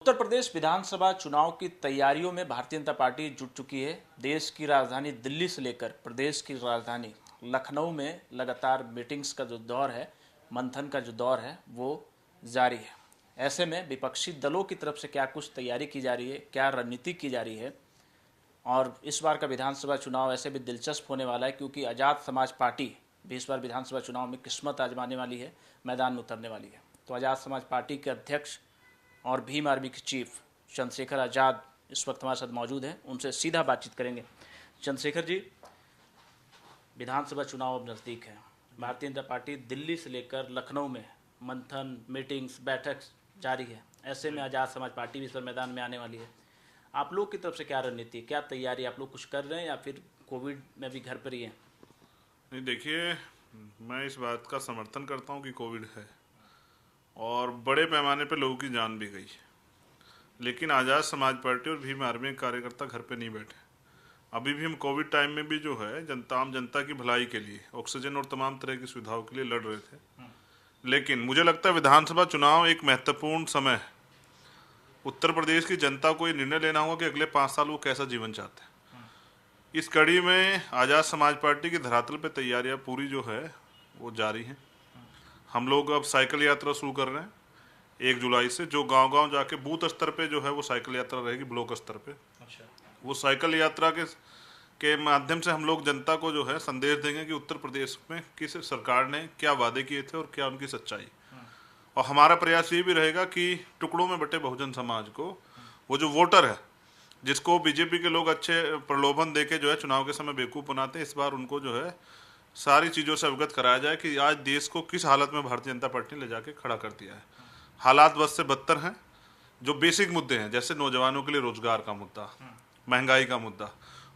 उत्तर प्रदेश विधानसभा चुनाव की तैयारियों में भारतीय जनता पार्टी जुट चुकी है। देश की राजधानी दिल्ली से लेकर प्रदेश की राजधानी लखनऊ में लगातार मीटिंग्स का जो दौर है, मंथन का जो दौर है, वो जारी है। ऐसे में विपक्षी दलों की तरफ से क्या कुछ तैयारी की जा रही है, क्या रणनीति की जा रही है, और इस बार का विधानसभा चुनाव ऐसे भी दिलचस्प होने वाला है क्योंकि आज़ाद समाज पार्टी भी इस बार विधानसभा चुनाव में किस्मत आजमाने वाली है, मैदान में उतरने वाली है। तो आज़ाद समाज पार्टी के अध्यक्ष और भीम आर्मी के चीफ चंद्रशेखर आज़ाद इस वक्त हमारे साथ मौजूद हैं। उनसे सीधा बातचीत करेंगे। चंद्रशेखर जी, विधानसभा चुनाव अब नज़दीक है। भारतीय जनता पार्टी दिल्ली से लेकर लखनऊ में मंथन, मीटिंग्स, बैठक जारी है। ऐसे में आज़ाद समाज पार्टी भी इस पर मैदान में आने वाली है। आप लोग की तरफ से क्या रणनीति, क्या तैयारी, आप लोग कुछ कर रहे हैं या फिर कोविड में भी घर पर ही हैं? नहीं, देखिए, मैं इस बात का समर्थन करता हूँ कि कोविड है और बड़े पैमाने पे लोगों की जान भी गई, लेकिन आज़ाद समाज पार्टी और भीम आर्मी के कार्यकर्ता घर पे नहीं बैठे। अभी भी हम कोविड टाइम में भी जो है आम जनता की भलाई के लिए ऑक्सीजन और तमाम तरह की सुविधाओं के लिए लड़ रहे थे। लेकिन मुझे लगता है विधानसभा चुनाव एक महत्वपूर्ण समय है। उत्तर प्रदेश की जनता को ये निर्णय लेना होगा कि अगले 5 साल वो कैसा जीवन चाहते हैं। इस कड़ी में आज़ाद समाज पार्टी की धरातल पे तैयारियां पूरी जो है वो जारी हैं। हम लोग अब साइकिल यात्रा शुरू कर रहे हैं 1 जुलाई से, जो गांव-गांव जाके बूथ स्तर पे जो है वो साइकिल यात्रा रहेगी, ब्लॉक स्तर पे। अच्छा। वो साइकिल यात्रा के माध्यम से हम लोग जनता को जो है संदेश देंगे कि उत्तर प्रदेश में किस सरकार ने क्या वादे किए थे और क्या उनकी सच्चाई। और हमारा प्रयास ये भी रहेगा कि टुकड़ों में बटे बहुजन समाज को, वो जो वोटर है जिसको बीजेपी के लोग अच्छे प्रलोभन देके जो है चुनाव के समय बेवकूफ़ बनाते हैं, इस बार उनको जो है सारी चीज़ों से अवगत कराया जाए कि आज देश को किस हालत में भारतीय जनता पार्टी ने ले जाके खड़ा कर दिया है। हालात बद से बदतर हैं। जो बेसिक मुद्दे हैं जैसे नौजवानों के लिए रोजगार का मुद्दा, महंगाई का मुद्दा,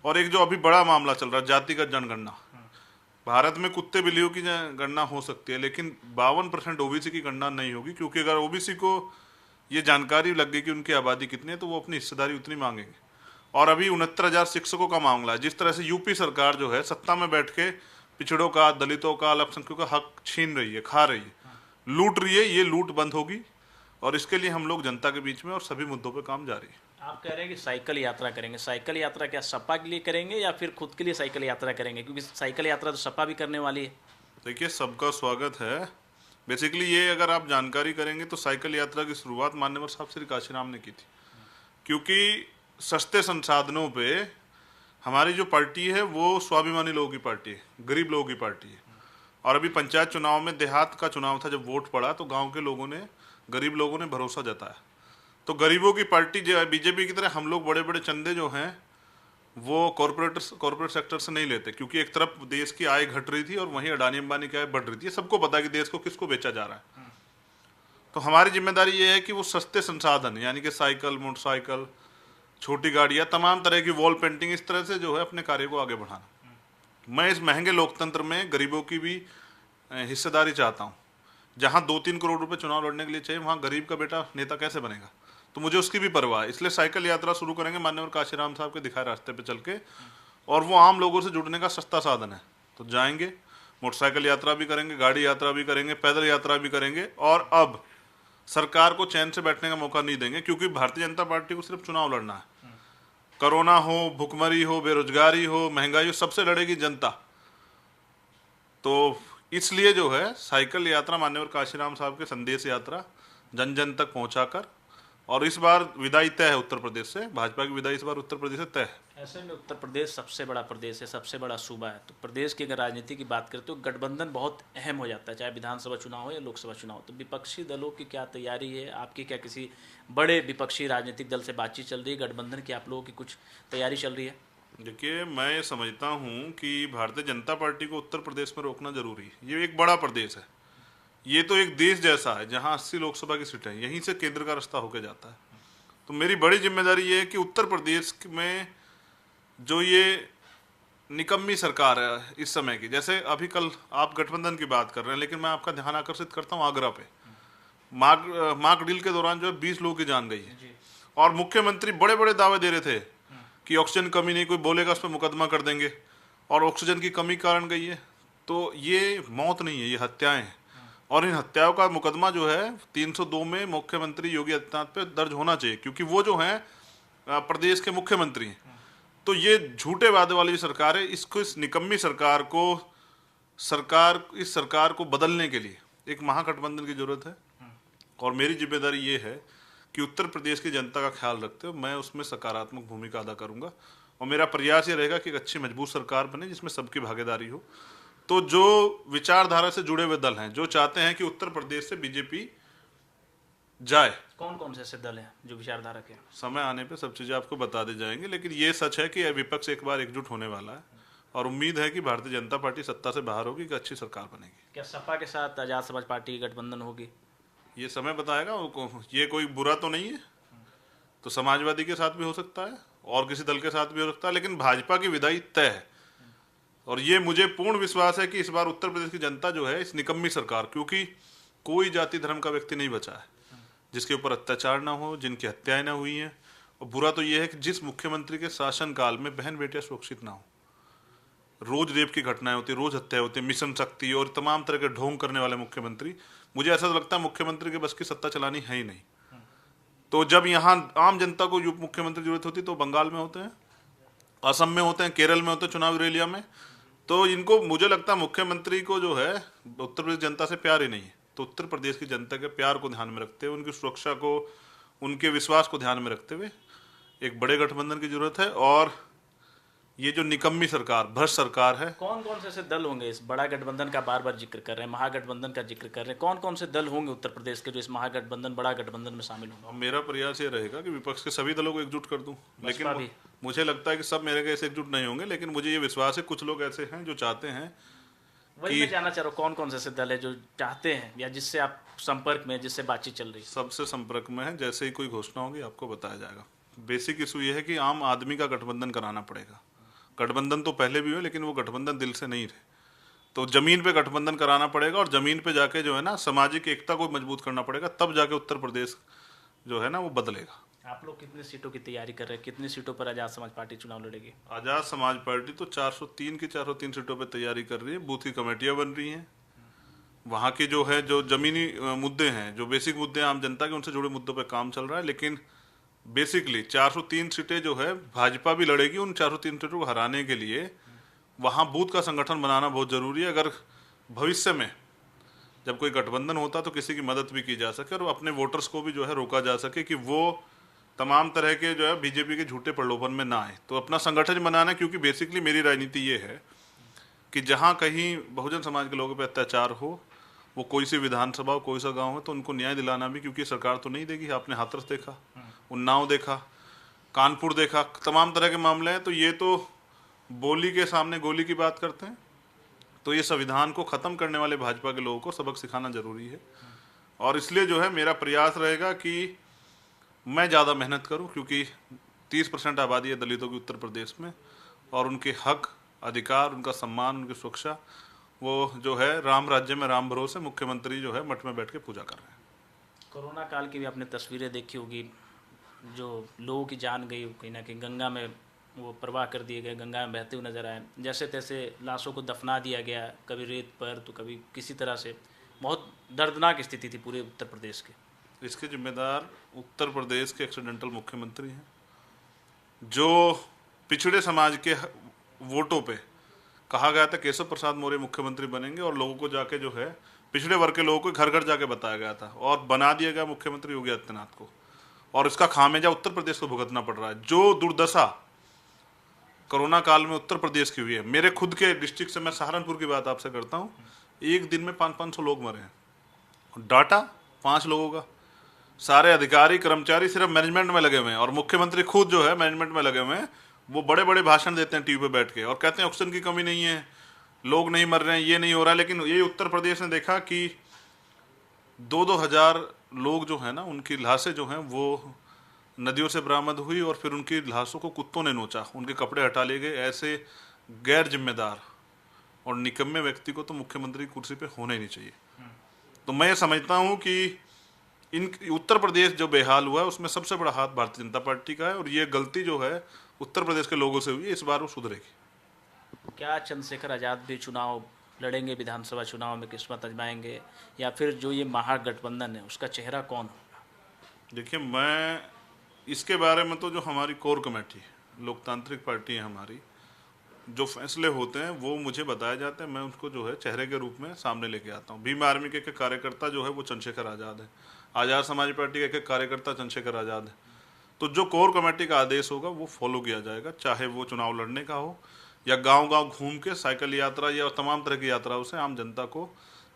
और एक जो अभी बड़ा मामला चल रहा है जातिगत जनगणना। भारत में कुत्ते बिल्लियों की गणना हो सकती है, लेकिन 52% ओबीसी की गणना नहीं होगी, क्योंकि अगर ओबीसी को ये जानकारी लग गई कि उनकी आबादी कितनी है तो वो अपनी हिस्सेदारी उतनी मांगेंगे। और अभी 69,000 शिक्षकों का मामला है। जिस तरह से यूपी सरकार जो है सत्ता में बैठ के पिछड़ों का, दलितों का, अल्पसंख्यकों का हक छीन रही है, खा रही है, लूट रही है, ये लूट बंद होगी। और इसके लिए हम लोग जनता के बीच में और सभी मुद्दों पे काम जारी है। आप कह रहे हैं कि साइकिल यात्रा करेंगे। साइकिल यात्रा क्या सपा के लिए करेंगे या फिर खुद के लिए साइकिल यात्रा करेंगे? क्योंकि साइकिल यात्रा तो सपा भी करने वाली है। देखिए, सबका स्वागत है। बेसिकली ये अगर आप जानकारी करेंगे तो साइकिल यात्रा की शुरुआत माननीय साहब श्री काशीराम ने की थी, क्योंकि सस्ते संसाधनों पे हमारी जो पार्टी है वो स्वाभिमानी लोगों की पार्टी है, गरीब लोगों की पार्टी है। और अभी पंचायत चुनाव में, देहात का चुनाव था, जब वोट पड़ा तो गांव के लोगों ने, गरीब लोगों ने भरोसा जताया। तो गरीबों की पार्टी जो है, बीजेपी की तरह हम लोग बड़े बड़े चंदे जो हैं वो कॉर्पोरेट सेक्टर से नहीं लेते, क्योंकि एक तरफ देश की आय घट रही थी और वहीं अडानी अंबानी की आय बढ़ रही थी। ये सबको पता है कि देश को किसको बेचा जा रहा है। तो हमारी जिम्मेदारी ये है कि वो सस्ते संसाधन यानी कि साइकिल, मोटरसाइकिल, छोटी गाड़ियाँ, तमाम तरह की वॉल पेंटिंग, इस तरह से जो है अपने कार्य को आगे बढ़ाना। मैं इस महंगे लोकतंत्र में गरीबों की भी हिस्सेदारी चाहता हूँ। जहाँ 2-3 करोड़ रुपए चुनाव लड़ने के लिए चाहिए, वहाँ गरीब का बेटा नेता कैसे बनेगा? तो मुझे उसकी भी परवाह है। इसलिए साइकिल यात्रा शुरू करेंगे माननीय काशीराम साहब के दिखाए रास्ते पे चल के, और वो आम लोगों से जुड़ने का सस्ता साधन है। तो जाएंगे, मोटरसाइकिल यात्रा भी करेंगे, गाड़ी यात्रा भी करेंगे, पैदल यात्रा भी करेंगे। और अब सरकार को चैन से बैठने का मौका नहीं देंगे, क्योंकि भारतीय जनता पार्टी को सिर्फ चुनाव लड़ना है। कोरोना हो, भुखमरी हो, बेरोजगारी हो, महंगाई हो, सबसे लड़ेगी जनता। तो इसलिए जो है साइकिल यात्रा माननीय काशीराम साहब के संदेश यात्रा जन जन तक पहुंचाकर, और इस बार विदाई तय है उत्तर प्रदेश से, भाजपा की विदाई इस बार उत्तर प्रदेश से तय है। ऐसे में उत्तर प्रदेश सबसे बड़ा प्रदेश है, सबसे बड़ा सूबा है। तो प्रदेश की अगर राजनीति की बात करें तो गठबंधन बहुत अहम हो जाता है, चाहे विधानसभा चुनाव हो या लोकसभा चुनाव हो। तो विपक्षी दलों की क्या तैयारी है? आपकी क्या किसी बड़े विपक्षी राजनीतिक दल से बातचीत चल रही है? गठबंधन की आप लोगों की कुछ तैयारी चल रही है? देखिए, मैं ये समझता हूँ कि भारतीय जनता पार्टी को उत्तर प्रदेश में रोकना जरूरी है। ये एक बड़ा प्रदेश है, ये तो एक देश जैसा है जहाँ 80 लोकसभा की सीटें हैं, यहीं से केंद्र का रास्ता होकर जाता है। तो मेरी बड़ी जिम्मेदारी ये है कि उत्तर प्रदेश में जो ये निकम्मी सरकार है इस समय की, जैसे अभी कल आप गठबंधन की बात कर रहे हैं, लेकिन मैं आपका ध्यान आकर्षित करता हूँ आगरा पे। मार्क डील के दौरान जो है 20 लोगों की जान गई है, और मुख्यमंत्री बड़े बड़े दावे दे रहे थे कि ऑक्सीजन कमी नहीं, कोई बोलेगा उस पर मुकदमा कर देंगे, और ऑक्सीजन की कमी कारण गई है। तो ये मौत नहीं है, ये हत्याएं हैं। और इन हत्याओं का मुकदमा जो है 302 में मुख्यमंत्री योगी आदित्यनाथ पे दर्ज होना चाहिए, क्योंकि वो जो है प्रदेश के मुख्यमंत्री हैं। तो ये झूठे वादे वाली सरकार है, इसको, इस निकम्मी इस सरकार को बदलने के लिए एक महागठबंधन की जरूरत है। और मेरी जिम्मेदारी ये है कि उत्तर प्रदेश की जनता का ख्याल रखते हुए मैं उसमें सकारात्मक भूमिका अदा करूंगा, और मेरा प्रयास ये रहेगा कि एक अच्छी मजबूत सरकार बने जिसमें सबकी भागीदारी हो। तो जो विचारधारा से जुड़े हुए दल हैं, जो चाहते हैं कि उत्तर प्रदेश से बीजेपी जाए, कौन कौन से ऐसे दल हैं जो विचारधारा के? समय आने पे सब चीज़ें आपको बता दी जाएंगी, लेकिन ये सच है कि विपक्ष एक बार एकजुट होने वाला है और उम्मीद है कि भारतीय जनता पार्टी सत्ता से बाहर होगी, कि अच्छी सरकार बनेगी। क्या सपा के साथ आजाद समाज पार्टी की गठबंधन होगी? ये समय बताएगा। ये कोई बुरा तो नहीं है, तो समाजवादी के साथ भी हो सकता है और किसी दल के साथ भी हो सकता है, लेकिन भाजपा की विदाई तय है। और ये मुझे पूर्ण विश्वास है कि इस बार उत्तर प्रदेश की जनता जो है इस निकम्मी सरकार, क्योंकि कोई जाति धर्म का व्यक्ति नहीं बचा है जिसके ऊपर अत्याचार ना हो, जिनकी हत्याएं ना हुई हैं। और बुरा तो यह है कि जिस मुख्यमंत्री के शासनकाल में बहन बेटियां सुरक्षित ना हो, रोज रेप की घटनाएं होती, रोज हत्या होती, मिशन शक्ति और तमाम तरह के ढोंग करने वाले मुख्यमंत्री, मुझे ऐसा लगता है मुख्यमंत्री के बस की सत्ता चलानी है ही नहीं। तो जब यहाँ आम जनता को उप मुख्यमंत्री जरूरत होती तो बंगाल में होते हैं, असम में होते हैं, केरल में होते हैं, चुनाव रैलिया में। तो इनको, मुझे लगता है मुख्यमंत्री को जो है उत्तर प्रदेश जनता से प्यार ही नहीं है। तो उत्तर प्रदेश की जनता के प्यार को ध्यान में रखते हुए, उनकी सुरक्षा को, उनके विश्वास को ध्यान में रखते हुए एक बड़े गठबंधन की जरूरत है। और ये जो निकम्मी सरकार, भ्रष्ट सरकार है। कौन कौन से ऐसे दल होंगे, इस बड़ा गठबंधन का बार बार जिक्र कर रहे हैं, महागठबंधन का जिक्र कर रहे हैं, कौन कौन से दल होंगे उत्तर प्रदेश के जो इस महागठबंधन, बड़ा गठबंधन में शामिल होंगे? अब मेरा प्रयास ये रहेगा कि विपक्ष के सभी दलों को एकजुट कर दूं, लेकिन मुझे लगता है कि सब मेरे कैसे एकजुट नहीं होंगे, लेकिन मुझे ये विश्वास है कुछ लोग ऐसे हैं जो चाहते हैं। वही मैं जानना चाह रहा हूँ, कौन कौन से ऐसे दल है जो चाहते हैं, या जिससे आप संपर्क में, जिससे बातचीत चल रही है? सबसे संपर्क में है, जैसे ही कोई घोषणा होगी आपको बताया जाएगा। बेसिक इशू ये है कि आम आदमी का गठबंधन कराना पड़ेगा। गठबंधन तो पहले भी हुए, लेकिन वो गठबंधन दिल से नहीं रहे। तो जमीन पे गठबंधन कराना पड़ेगा, और जमीन पे जाके जो है ना सामाजिक एकता को मजबूत करना पड़ेगा, तब जाके उत्तर प्रदेश जो है ना वो बदलेगा। आप लोग कितनी सीटों की तैयारी कर रहे हैं? कितनी सीटों पर आजाद समाज पार्टी चुनाव लड़ेगी? आजाद समाज पार्टी तो 403 की 403 सीटों पर तैयारी कर रही है। बूथ की कमेटियां बन रही हैं। वहाँ की जो है, जो जमीनी मुद्दे हैं, जो बेसिक मुद्दे आम जनता के, उनसे जुड़े मुद्दों पर काम चल रहा है। लेकिन बेसिकली 403 सीटें जो है भाजपा भी लड़ेगी। उन 403 सीटों को हराने के लिए वहाँ बूथ का संगठन बनाना बहुत ज़रूरी है। अगर भविष्य में जब कोई गठबंधन होता तो किसी की मदद भी की जा सके, और अपने वोटर्स को भी जो है रोका जा सके कि वो तमाम तरह के जो है बीजेपी के झूठे प्रलोभन में ना आए। तो अपना संगठन बनाना, क्योंकि बेसिकली मेरी राजनीति ये है कि जहाँ कहीं बहुजन समाज के लोगों पर अत्याचार हो, वो कोई सी विधानसभा हो, कोई सा गांव हो, तो उनको न्याय दिलाना भी, क्योंकि सरकार तो नहीं देगी। आपने हाथरस देखा, उन्नाव देखा, कानपुर देखा, तमाम तरह के मामले हैं। तो ये तो बोली के सामने गोली की बात करते हैं। तो ये संविधान को ख़त्म करने वाले भाजपा के लोगों को सबक सिखाना जरूरी है। और इसलिए जो है मेरा प्रयास रहेगा कि मैं ज़्यादा मेहनत करूं, क्योंकि 30% आबादी है दलितों की उत्तर प्रदेश में, और उनके हक, अधिकार, उनका सम्मान, उनकी सुरक्षा, वो जो है राम राज्य में राम भरोसे मुख्यमंत्री जो है मठ में बैठ के पूजा कर रहे हैं। कोरोना काल की भी आपने तस्वीरें देखी होगी, जो लोगों की जान गई, कहीं ना कहीं गंगा में वो प्रवाह कर दिए गए, गंगा में बहते हुए नजर आए, जैसे तैसे लाशों को दफना दिया गया, कभी रेत पर तो कभी किसी तरह से। बहुत दर्दनाक स्थिति थी पूरे उत्तर प्रदेश की। इसके जिम्मेदार उत्तर प्रदेश के एक्सीडेंटल मुख्यमंत्री हैं, जो पिछड़े समाज के वोटों पे कहा गया था केशव प्रसाद मौर्य मुख्यमंत्री बनेंगे, और लोगों को जाके जो है पिछड़े वर्ग के लोगों को घर घर जाके बताया गया था, और बना दिया गया मुख्यमंत्री योगी आदित्यनाथ को। और इसका खामियाजा उत्तर प्रदेश को भुगतना पड़ रहा है। जो दुर्दशा कोरोना काल में उत्तर प्रदेश की हुई है, मेरे खुद के डिस्ट्रिक्ट से, मैं सहारनपुर की बात आपसे करता हूँ, एक दिन में 500 लोग मरे हैं। डाटा 5 लोगों का, सारे अधिकारी कर्मचारी सिर्फ मैनेजमेंट में लगे हुए हैं, और मुख्यमंत्री खुद जो है मैनेजमेंट में लगे हुए हैं। वो बड़े बड़े भाषण देते हैं टीवी पे बैठ के, और कहते हैं ऑक्सीजन की कमी नहीं है, लोग नहीं मर रहे हैं, ये नहीं हो रहा है। लेकिन ये उत्तर प्रदेश ने देखा कि 2-2 हज़ार लोग जो है ना, उनकी लाशें जो हैं वो नदियों से बरामद हुई, और फिर उनकी लाशों को कुत्तों ने नोचा, उनके कपड़े हटा लिए गए। ऐसे गैर जिम्मेदार और निकम्मे व्यक्ति को तो मुख्यमंत्री कुर्सी पे होना ही नहीं चाहिए। तो मैं ये समझता हूँ कि इन उत्तर प्रदेश जो बेहाल हुआ है उसमें सबसे बड़ा हाथ भारतीय जनता पार्टी का है, और ये गलती जो है उत्तर प्रदेश के लोगों से हुई है, इस बार वो सुधरेगी। क्या चंद्रशेखर आजाद भी चुनाव लड़ेंगे विधानसभा चुनाव में, किस्मत आजमाएंगे, या फिर जो ये महागठबंधन है उसका चेहरा कौन होगा? देखिए, मैं इसके बारे में तो जो हमारी कोर कमेटी है, लोकतांत्रिक पार्टी है हमारी, जो फैसले होते हैं वो मुझे बताए जाते हैं, मैं उनको जो है चेहरे के रूप में सामने लेके आता हूँ। भीम आर्मी के एक कार्यकर्ता जो है वो चंद्रशेखर आज़ाद है, आज़ाद समाज पार्टी का एक कार्यकर्ता चंद्रशेखर आज़ाद है। तो जो कोर कमेटी का आदेश होगा वो फॉलो किया जाएगा, चाहे वो चुनाव लड़ने का हो या गांव-गांव घूम के साइकिल यात्रा या तमाम तरह की यात्राओं से आम जनता को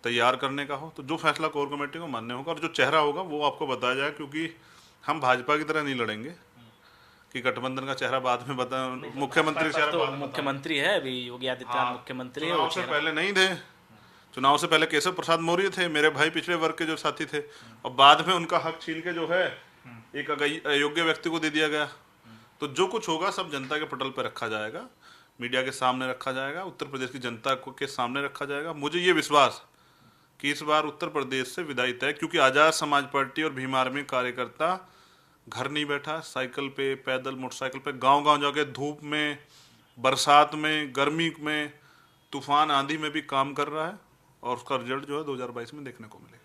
तैयार करने का हो। तो जो फैसला कोर कमेटी को मान्य होगा और जो चेहरा होगा वो आपको बताया जाए, क्योंकि हम भाजपा की तरह नहीं लड़ेंगे कि गठबंधन का चेहरा बाद में बता, मुख्यमंत्री चेहरा तो बाद में मुख्यमंत्री है अभी, योगी आदित्यनाथ मुख्यमंत्री है, वो चुनाव से चेहरा पहले नहीं थे। चुनाव से पहले केशव प्रसाद मौर्य थे, मेरे भाई पिछड़े वर्ग के जो साथी थे, और बाद में उनका हक छीन के जो है एक अयोग्य व्यक्ति को दे दिया गया। तो जो कुछ होगा सब जनता के पटल पर रखा जाएगा, मीडिया के सामने रखा जाएगा, उत्तर प्रदेश की जनता को के सामने रखा जाएगा। मुझे ये विश्वास कि इस बार उत्तर प्रदेश से विदाई तय, क्योंकि आज़ाद समाज पार्टी और भीम आर्मी कार्यकर्ता घर नहीं बैठा, साइकिल पे, पैदल, मोटरसाइकिल पे गांव-गांव जाके धूप में, बरसात में, गर्मी में, तूफान आंधी में भी काम कर रहा है, और उसका रिजल्ट जो है 2022 में देखने को मिलेगा।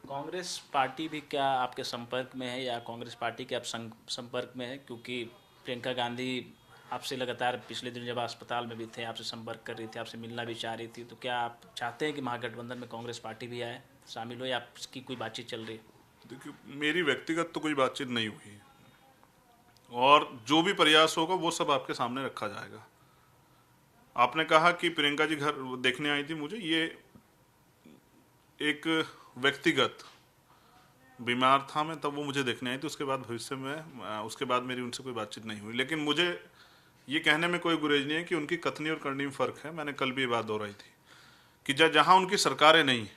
कांग्रेस पार्टी भी क्या आपके संपर्क में है, या कांग्रेस पार्टी के आप संपर्क में है? क्योंकि प्रियंका गांधी आपसे लगातार पिछले दिन जब अस्पताल में भी थे आपसे संपर्क कर रही थी, आपसे मिलना भी चाह रही थी। तो क्या आप चाहते हैं कि महागठबंधन में कांग्रेस पार्टी भी आए, शामिल हो, या आपकी कोई बातचीत चल रही है? देखिए, मेरी व्यक्तिगत तो कोई बातचीत नहीं हुई, और जो भी प्रयास होगा वो सब आपके सामने रखा जाएगा। आपने कहा कि प्रियंका जी घर देखने आई थी मुझे, ये एक व्यक्तिगत बीमार था मैं तब वो मुझे देखने आई थी, उसके बाद भविष्य में उसके बाद मेरी उनसे कोई बातचीत नहीं हुई। लेकिन मुझे ये कहने में कोई गुरेज नहीं है कि उनकी कथनी और करनी में फ़र्क है। मैंने कल भी ये बात दोहराई थी कि जहाँ उनकी सरकारें नहीं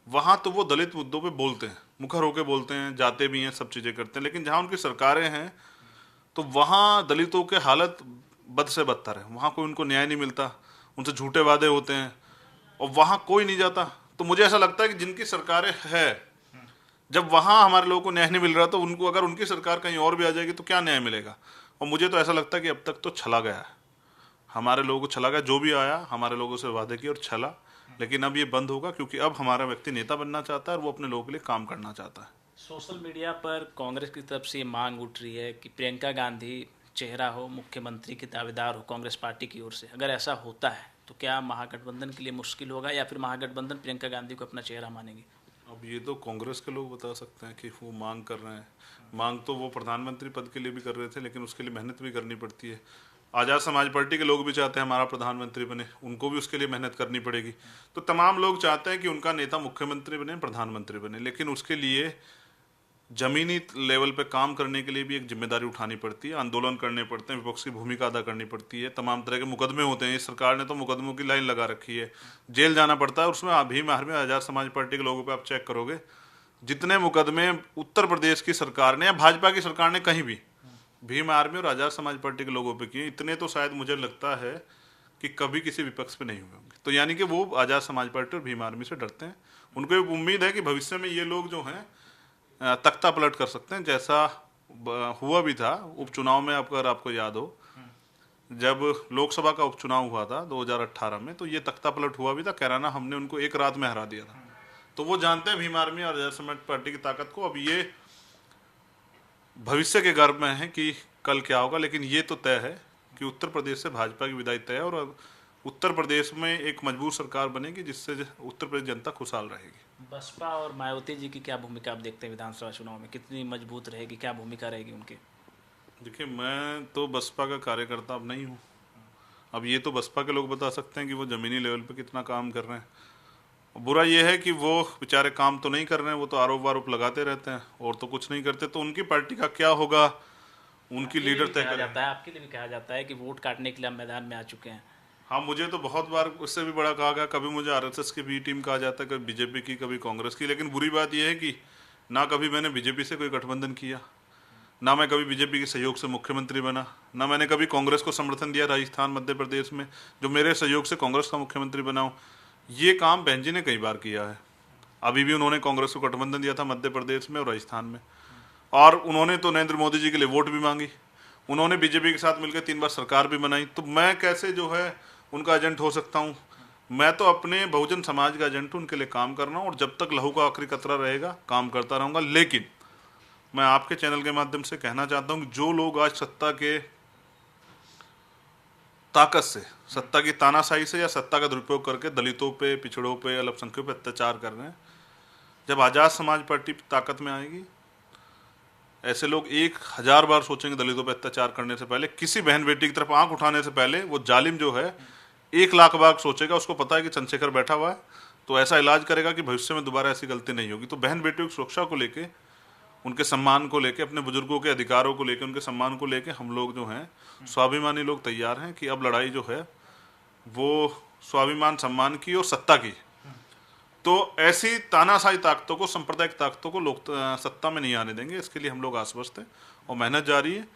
वहाँ तो वो दलित मुद्दों पे बोलते हैं, मुखर होकर बोलते हैं, जाते भी हैं, सब चीज़ें करते हैं। लेकिन जहाँ उनकी सरकारें हैं तो वहाँ दलितों के हालत बद से बदतर है, वहाँ कोई उनको न्याय नहीं मिलता, उनसे झूठे वादे होते हैं, और वहाँ कोई नहीं जाता। तो मुझे ऐसा लगता है कि जिनकी सरकारें हैं, जब वहाँ हमारे लोगों को न्याय नहीं मिल रहा तो उनको, अगर उनकी सरकार कहीं और भी आ जाएगी तो क्या न्याय मिलेगा? और मुझे तो ऐसा लगता है कि अब तक तो छला गया है, हमारे लोगों को छला गया। जो भी आया हमारे लोगों से वादे किए और छला, लेकिन अब ये बंद होगा, क्योंकि अब हमारा व्यक्ति नेता बनना चाहता है और वो अपने लोगों के लिए काम करना चाहता है। सोशल मीडिया पर कांग्रेस की तरफ से ये मांग उठ रही है कि प्रियंका गांधी चेहरा हो, मुख्यमंत्री की दावेदार हो कांग्रेस पार्टी की ओर से। अगर ऐसा होता है तो क्या महागठबंधन के लिए मुश्किल होगा, या फिर महागठबंधन प्रियंका गांधी को अपना चेहरा मानेंगे? अब ये तो कांग्रेस के लोग बता सकते हैं कि वो मांग कर रहे हैं। मांग तो वो प्रधानमंत्री पद के लिए भी कर रहे थे, लेकिन उसके लिए मेहनत भी करनी पड़ती है। आज़ाद समाज पार्टी के लोग भी चाहते हैं हमारा प्रधानमंत्री बने, उनको भी उसके लिए मेहनत करनी पड़ेगी। तो तमाम लोग चाहते हैं कि उनका नेता मुख्यमंत्री बने, प्रधानमंत्री बने, लेकिन उसके लिए जमीनी लेवल पे काम करने के लिए भी एक जिम्मेदारी उठानी पड़ती है, आंदोलन करने पड़ते हैं, विपक्ष की भूमिका अदा करनी पड़ती है, तमाम तरह के मुकदमे होते हैं। इस सरकार ने तो मुकदमों की लाइन लगा रखी है, जेल जाना पड़ता है। उसमें भीम आर्मी आज़ाद समाज पार्टी के लोगों पे आप चेक करोगे, जितने मुकदमे उत्तर प्रदेश की सरकार ने या भाजपा की सरकार ने कहीं भी भीम आर्मी और आज़ाद समाज पार्टी के लोगों पे किए, इतने तो शायद मुझे लगता है कि कभी किसी विपक्ष पे नहीं हुए होंगे। तो यानी कि वो आज़ाद समाज पार्टी और भीम आर्मी से डरते हैं। उनको एक उम्मीद है कि भविष्य में ये लोग जो हैं तख्ता पलट कर सकते हैं, जैसा हुआ भी था उपचुनाव में। अगर आपको याद हो, जब लोकसभा का उपचुनाव हुआ था 2018 में, तो ये तख्ता पलट हुआ भी था। कैराना हमने उनको एक रात में हरा दिया था। तो वो जानते हैं भीम आर्मी और आज़ाद समाज पार्टी की ताकत को। अब ये भविष्य के गर्भ में है कि कल क्या होगा, लेकिन ये तो तय है कि उत्तर प्रदेश से भाजपा की विदाई तय है, और उत्तर प्रदेश में एक मजबूत सरकार बनेगी जिससे उत्तर प्रदेश जनता खुशहाल रहेगी। बसपा और मायावती जी की क्या भूमिका आप देखते हैं विधानसभा चुनाव में? कितनी मजबूत रहेगी, क्या भूमिका रहेगी उनकी? देखिए, मैं तो बसपा का कार्यकर्ता अब नहीं हूँ। अब ये तो बसपा के लोग बता सकते हैं कि वो ज़मीनी लेवल पे कितना काम कर रहे हैं। बुरा ये है कि वो बेचारे काम तो नहीं कर रहे हैं, वो तो आरोप वारोप लगाते रहते हैं और तो कुछ नहीं करते। तो उनकी पार्टी का क्या होगा, उनकी लीडर तय करें। आपके लिए भी कहा जाता है कि वोट काटने के लिए आप मैदान में आ चुके हैं। हाँ, मुझे तो बहुत बार उससे भी बड़ा कहा गया। कभी मुझे आरएसएस की बी टीम कहा जाता है, कभी बीजेपी की, कभी कांग्रेस की। लेकिन बुरी बात यह है कि ना कभी मैंने बीजेपी से कोई गठबंधन किया, ना मैं कभी बीजेपी के सहयोग से मुख्यमंत्री बना, ना मैंने कभी कांग्रेस को समर्थन दिया राजस्थान मध्य प्रदेश में, जो मेरे सहयोग से कांग्रेस का मुख्यमंत्री बनाऊँ। ये काम बहन जी ने कई बार किया है। अभी भी उन्होंने कांग्रेस को गठबंधन दिया था मध्य प्रदेश में और राजस्थान में, और उन्होंने तो नरेंद्र मोदी जी के लिए वोट भी मांगी। उन्होंने बीजेपी के साथ मिलकर 3 बार सरकार भी बनाई। तो मैं कैसे जो है उनका एजेंट हो सकता हूँ? मैं तो अपने बहुजन समाज का एजेंट हूं, उनके लिए काम कर रहा हूं और जब तक लहू का आखिरी कतरा रहेगा काम करता रहूंगा। लेकिन मैं आपके चैनल के माध्यम से कहना चाहता हूं कि जो लोग आज सत्ता के ताकत से, सत्ता की तानाशाही से या सत्ता का दुरुपयोग करके दलितों पे, पिछड़ों पे, अल्पसंख्यकों पे अत्याचार कर रहे हैं, जब आज़ाद समाज पार्टी ताकत में आएगी, ऐसे लोग 1000 बार सोचेंगे दलितों पे अत्याचार करने से पहले, किसी बहन बेटी की तरफ आंख उठाने से पहले वो जालिम जो है 1 लाख बार सोचेगा। उसको पता है कि चंद्रशेखर बैठा हुआ है, तो ऐसा इलाज करेगा कि भविष्य में दोबारा ऐसी गलती नहीं होगी। तो बहन बेटियों की सुरक्षा को लेके, उनके सम्मान को लेके, अपने बुजुर्गों के अधिकारों को लेके, उनके सम्मान को लेके हम लोग जो हैं स्वाभिमानी लोग तैयार हैं कि अब लड़ाई जो है वो स्वाभिमान सम्मान की और सत्ता की। तो ऐसी तानाशाही ताकतों को, सांप्रदायिक ताकतों को लोग सत्ता में नहीं आने देंगे। इसके लिए हम लोग आश्वस्त हैं और मेहनत जारी है।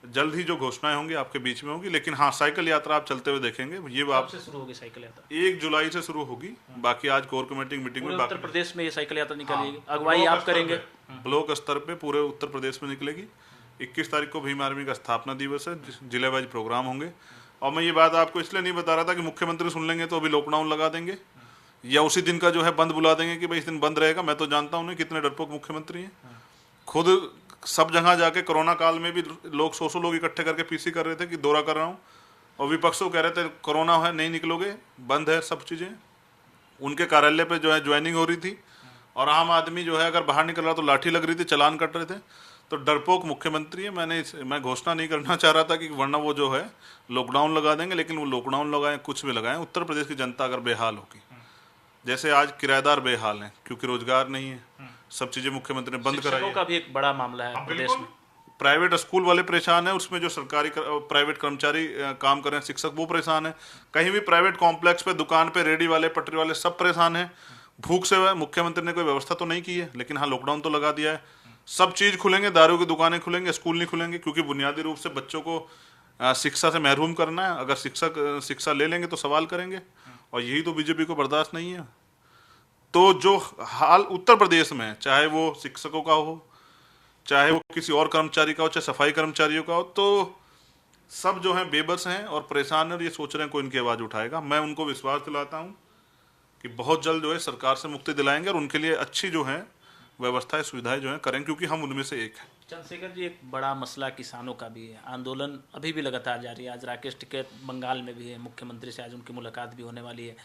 जल्द ही जो घोषणाएं होंगी आपके बीच में होंगी। लेकिन हाँ, साइकिल यात्रा आप चलते हुए देखेंगे, ये कब से शुरू होगी साइकिल यात्रा? 1 जुलाई से शुरू होगी। बाकी आज कोर कमेटी मीटिंग में उत्तर प्रदेश में ये साइकिल यात्रा निकालेगी, अगुवाई आप करेंगे? ब्लॉक स्तर पे पूरे उत्तर प्रदेश में निकलेगी। 21 तारीख को भीम आर्मी का स्थापना दिवस है, जिले वाइज प्रोग्राम होंगे। और मैं ये बात आपको इसलिए नहीं बता रहा था कि मुख्यमंत्री सुन लेंगे तो अभी लॉकडाउन लगा देंगे या उसी दिन का जो है बंद बुला देंगे कि भाई इस दिन बंद रहेगा। मैं तो जानता हूँ कितने डरपोक मुख्यमंत्री हैं। खुद सब जगह जाके कोरोना काल में भी लोग 100 लोग इकट्ठे करके पीसी कर रहे थे कि दौरा कर रहा हूँ, और विपक्षों कह रहे थे कोरोना है नहीं निकलोगे, बंद है सब चीज़ें। उनके कार्यालय पे जो है ज्वाइनिंग हो रही थी और आम आदमी जो है अगर बाहर निकल रहा तो लाठी लग रही थी, चालान कट रहे थे। तो डरपोक मुख्यमंत्री है। मैं घोषणा नहीं करना चाह रहा था कि वरना वो जो है लॉकडाउन लगा देंगे, लेकिन वो लॉकडाउन लगाएं कुछ भी लगाएं, उत्तर प्रदेश की जनता अगर बेहाल होगी, जैसे आज किराएदार बेहाल हैं क्योंकि रोजगार नहीं है, सब चीजें मुख्यमंत्री ने बंद कराई है। का भी एक बड़ा मामला है प्रदेश में। प्राइवेट स्कूल वाले परेशान है, उसमें जो सरकारी प्राइवेट कर्मचारी काम कर रहे हैं, शिक्षक, वो परेशान है। कहीं भी प्राइवेट कॉम्प्लेक्स पे, दुकान पे, रेडी वाले, पटरी वाले सब परेशान है। भूख से मुख्यमंत्री ने कोई व्यवस्था तो नहीं की है, लेकिन हाँ लॉकडाउन तो लगा दिया है। सब चीज खुलेंगे, दारू की दुकानें खुलेंगे, स्कूल नहीं खुलेंगे, क्योंकि बुनियादी रूप से बच्चों को शिक्षा से महरूम करना है। अगर शिक्षक शिक्षा ले लेंगे तो सवाल करेंगे, और यही तो बीजेपी को बर्दाश्त नहीं है। तो जो हाल उत्तर प्रदेश में, चाहे वो शिक्षकों का हो, चाहे वो किसी और कर्मचारी का हो, चाहे सफाई कर्मचारियों का हो, तो सब जो है बेबस हैं और परेशान हैं और ये सोच रहे हैं कोई इनकी आवाज़ उठाएगा। मैं उनको विश्वास दिलाता हूँ कि बहुत जल्द जो है सरकार से मुक्ति दिलाएंगे और उनके लिए अच्छी जो है व्यवस्थाएं, सुविधाएं जो है करेंगे, क्योंकि हम उनमें से एक हैं। चंद्रशेखर जी, एक बड़ा मसला किसानों का भी है। आंदोलन अभी भी लगातार जारी है। आज राकेश टिकैत बंगाल में भी है, मुख्यमंत्री से आज उनकी मुलाकात भी होने वाली है।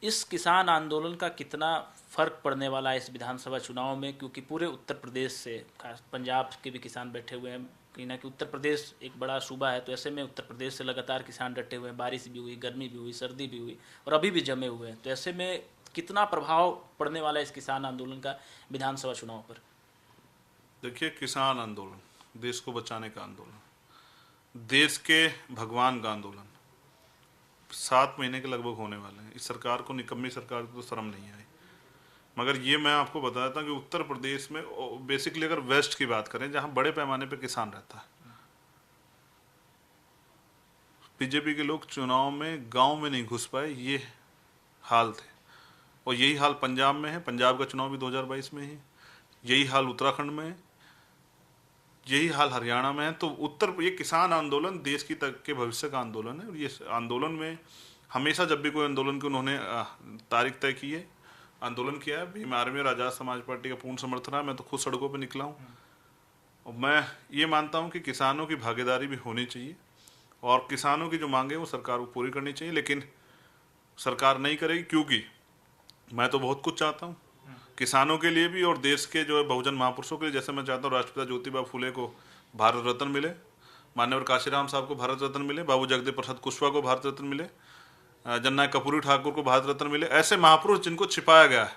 इस किसान आंदोलन का कितना फर्क पड़ने वाला है इस विधानसभा चुनाव में, क्योंकि पूरे उत्तर प्रदेश से, खास पंजाब के भी किसान बैठे हुए हैं, कहीं ना कहीं उत्तर प्रदेश एक बड़ा सूबा है, तो ऐसे में उत्तर प्रदेश से लगातार किसान डटे हुए हैं। बारिश भी हुई, गर्मी भी हुई, सर्दी भी हुई और अभी भी जमे हुए हैं। तो ऐसे में कितना प्रभाव पड़ने वाला है इस किसान आंदोलन का विधानसभा चुनाव पर? देखिए, किसान आंदोलन देश को बचाने का आंदोलन, देश के भगवान का आंदोलन 7 महीने के लगभग होने वाले हैं। इस सरकार को, निकम्मी सरकार को तो शर्म नहीं आई। मगर ये मैं आपको बताता हूँ कि उत्तर प्रदेश में बेसिकली अगर वेस्ट की बात करें, जहाँ बड़े पैमाने पे किसान रहता है, बीजेपी के लोग चुनाव में गांव में नहीं घुस पाए, ये हाल थे। और यही हाल पंजाब में है। पंजाब का चुनाव भी 2022 में ही, यही हाल उत्तराखंड में है, यही हाल हरियाणा में है। तो ये किसान आंदोलन देश की तक के भविष्य का आंदोलन है। और ये आंदोलन में हमेशा जब भी कोई आंदोलन की उन्होंने तारीख तय की है, आंदोलन किया है, भीम आर्मी और आज़ाद समाज पार्टी का पूर्ण समर्थन है। मैं तो खुद सड़कों पर निकला हूँ। और मैं ये मानता हूँ कि किसानों की भागीदारी भी होनी चाहिए और किसानों की जो मांगे वो सरकार को पूरी करनी चाहिए। लेकिन सरकार नहीं करेगी, क्योंकि मैं तो बहुत कुछ चाहता हूँ किसानों के लिए भी और देश के जो है बहुजन महापुरुषों के लिए। जैसे मैं चाहता हूँ राष्ट्रपिता ज्योतिबा फुले को भारत रत्न मिले, माननीय काशीराम साहब को भारत रत्न मिले, बाबू जगदेव प्रसाद कुशवाहा को भारत रत्न मिले, जननायक कर्पूरी ठाकुर को भारत रत्न मिले। ऐसे महापुरुष जिनको छिपाया गया है,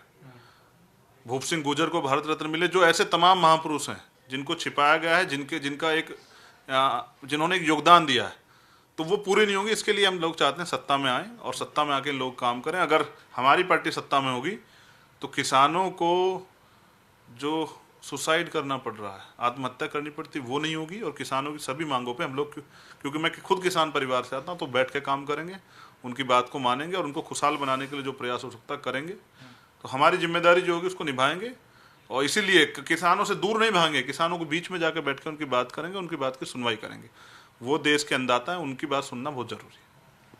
भूप सिंह गुर्जर को भारत रत्न मिले। जो ऐसे तमाम महापुरुष हैं जिनको छिपाया गया है, जिन्होंने एक योगदान दिया है, तो वो पूरी नहीं होंगी। इसके लिए हम लोग चाहते हैं सत्ता में आए और सत्ता में आके लोग काम करें। अगर हमारी पार्टी सत्ता में होगी तो किसानों को जो सुसाइड करना पड़ रहा है, आत्महत्या करनी पड़ती, वो नहीं होगी। और किसानों की सभी मांगों पे हम लोग, क्योंकि मैं खुद किसान परिवार से आता हूँ, तो बैठ के काम करेंगे, उनकी बात को मानेंगे और उनको खुशहाल बनाने के लिए जो प्रयास हो सकता करेंगे। तो हमारी जिम्मेदारी जो होगी उसको निभाएंगे। और इसीलिए किसानों से दूर नहीं भागेंगे, किसानों को बीच में जाकर बैठ के उनकी बात करेंगे, उनकी बात की सुनवाई करेंगे। वो देश के अन्नदाता हैं, उनकी बात सुनना बहुत जरूरी है।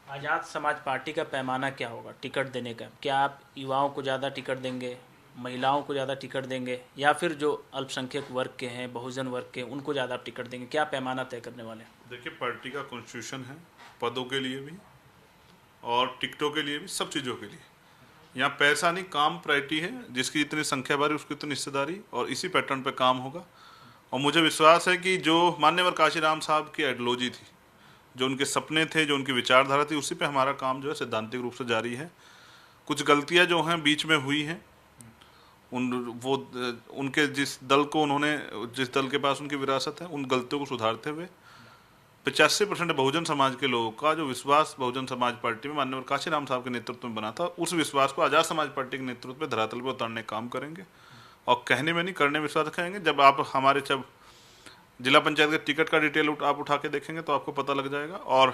आज़ाद समाज पार्टी का पैमाना क्या होगा टिकट देने का? क्या आप युवाओं को ज़्यादा टिकट देंगे, महिलाओं को ज़्यादा टिकट देंगे, या फिर जो अल्पसंख्यक वर्ग के हैं, बहुजन वर्ग के, उनको ज़्यादा आप टिकट देंगे? क्या पैमाना तय करने वाले हैं? देखिए, पार्टी का कॉन्स्टिट्यूशन है, पदों के लिए भी और टिकटों के लिए भी, सब चीज़ों के लिए। यहाँ पैसा नहीं, काम प्रायोरिटी है। जिसकी जितनी संख्या बारी उसकी उतनी हिस्सेदारी, और इसी पैटर्न पे काम होगा। और मुझे विश्वास है कि जो मान्यवर काशीराम साहब की आइडियोलॉजी थी, जो उनके सपने थे, जो उनकी विचारधारा थी, उसी पे हमारा काम जो है सैद्धांतिक रूप से जारी है। कुछ गलतियां जो हैं बीच में हुई हैं, उनके जिस दल के पास उनकी विरासत है, उन गलतियों को सुधारते हुए 85% बहुजन समाज के लोगों का जो विश्वास बहुजन समाज पार्टी में माननीय काशीराम साहब के नेतृत्व में बना था, उस विश्वास को आज़ाद समाज पार्टी के नेतृत्व में धरातल पर उतारने का काम करेंगे। और कहने में नहीं, करने में विश्वास रखेंगे। जब जिला पंचायत के टिकट का डिटेल आप उठा के देखेंगे तो आपको पता लग जाएगा। और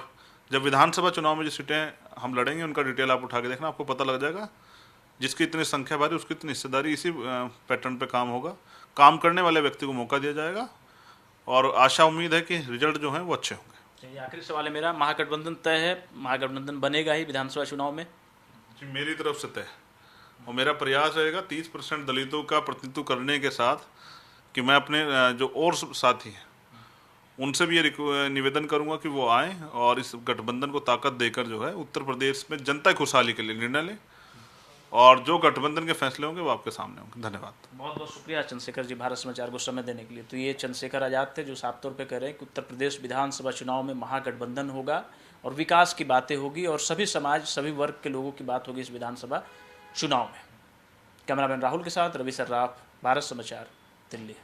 जब विधानसभा चुनाव में जो सीटें हम लड़ेंगे उनका डिटेल आप उठा के देखना, आपको पता लग जाएगा। जिसकी इतनी संख्या भारी उसकी इतनी हिस्सेदारी, इसी पैटर्न पे काम होगा। काम करने वाले व्यक्ति को मौका दिया जाएगा और आशा उम्मीद है कि रिजल्ट जो है वो अच्छे होंगे। चलिए, आखिरी सवाल है मेरा, महागठबंधन तय है, महागठबंधन बनेगा ही विधानसभा चुनाव में? जी, मेरी तरफ से तय, और मेरा प्रयास रहेगा 30% दलितों का प्रतिनिधित्व करने के साथ कि मैं अपने जो और साथी हैं उनसे भी ये निवेदन करूंगा कि वो आएँ और इस गठबंधन को ताकत देकर जो है उत्तर प्रदेश में जनता की खुशहाली के लिए निर्णय लें, और जो गठबंधन के फैसले होंगे वो आपके सामने होंगे। धन्यवाद। बहुत बहुत शुक्रिया चंद्रशेखर जी, भारत समाचार को समय देने के लिए। तो ये चंद्रशेखर आज़ाद थे जो साफ तौर पे कह रहे हैं कि उत्तर प्रदेश विधानसभा चुनाव में महागठबंधन होगा और विकास की बातें होगी और सभी समाज, सभी वर्ग के लोगों की बात होगी इस विधानसभा चुनाव में। कैमरामैन राहुल के साथ रवि सर्राफ, भारत समाचार, दिल्ली।